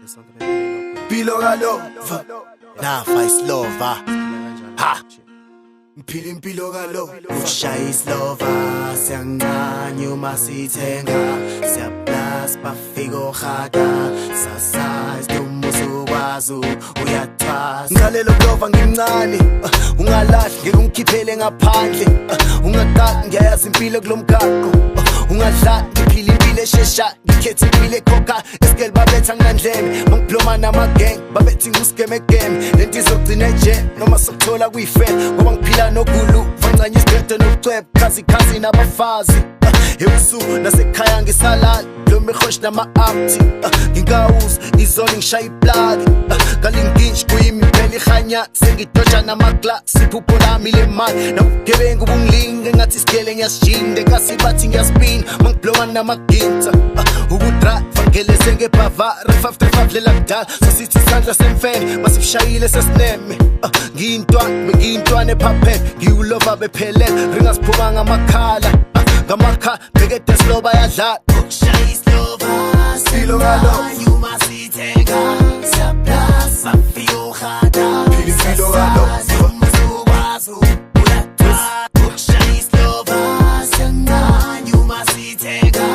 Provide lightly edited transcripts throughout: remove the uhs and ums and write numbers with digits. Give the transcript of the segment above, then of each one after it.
Mpilo kalova nafa islova ha Mphila impilo kalova ushaya islova siyancanya uma sithenga siyaplas bafika ohada sasa umuso kwazo uyathwasa ngalelo kulova ngimncane ungalahli ngeke ungikhiphele ngaphandle ungaqali ngiyazi impilo kulomgaqo ungadlali ngiphila impilo eshesha ngikhethe impilo ekhokha eskel babetha ngandlebe mangibloma namageng babethi nguskeme game lento izogcina nje noma sokuthola kuyifela ngoba ngiphila nogulu vancanya isigede nokucweba khazi nabafazi ebusuku nasekhaya ngisalala lo mekhosh nama-apti ngingawuzi izolo ngishaya iplaki kalinginshi kuyimi phela ikhanya sengidosha namagla siphupho lami le mali nabugebengu bungilinge ngathi isigele ngiyasijinde kasibathi ngiyaspina mangibloma namaginta ukudrayiva ngeleze ngebhavari 535 lela kudala sosithi isandla semfene masibishayile sesineme ngiyintwana ephaphele ngiwulova bephelele ringasiphuma ngamakhala ngamakha bekede sloba yadlala ukushaya islova silo kalova uma sithenga siyaplasa fika ohada phila kalova umuzukwazo uyathwasa ukushaya islova siyancanya uma sithenga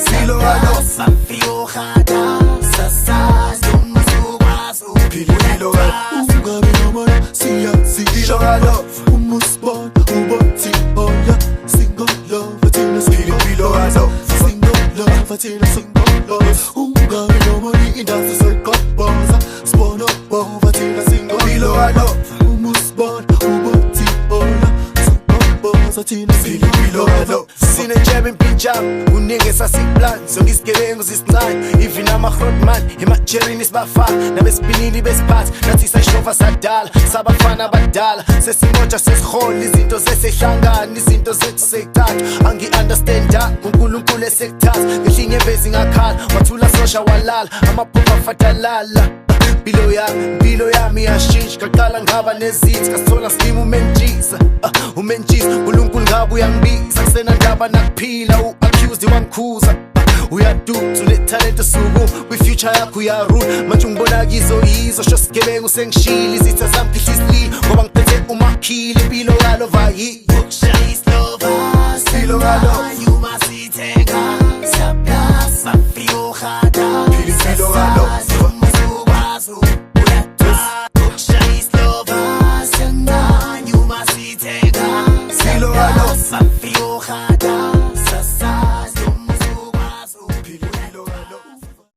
silo kalova fika ohada sasazi umuzukwazo phila kalova ungabi nomona silo kalova umusbona ubothi oya single love Fatina single love ungabi nomoni indazi soyiqoboza sibona bovathina single philo kalova umusbona ubothi ola soyiqoboza thina philo kalova sine jab impinjam uninge sasikplan songisigebengu sisincane even ama-hrodman emajerini sibafana nabesipinini besiphathi nathi sayishova sadala sabafana badala sesimoja sesihola izinto zesehlangana izinto zethu seyithatha angi-understanda unkulunkulu esekuthatha ngehlinye embezi ngakhala wathula sosha walala amaphupha afatalala impilo yami yashintsha ngaqala ngaba nezithi ngasithola skima umentshisa unkulunkulu ngabe uyangibiza kusenandaba nakuphila u-accused wangikhuza uyaduthi unetalente suku kwi-future yakho uyarule manje ungibona kizo sho sigebengu sengishile izitha zamphihla isililo ngoba ngiphethe umakhile impilo kalova ukushaya islova silo kalova uma sithenga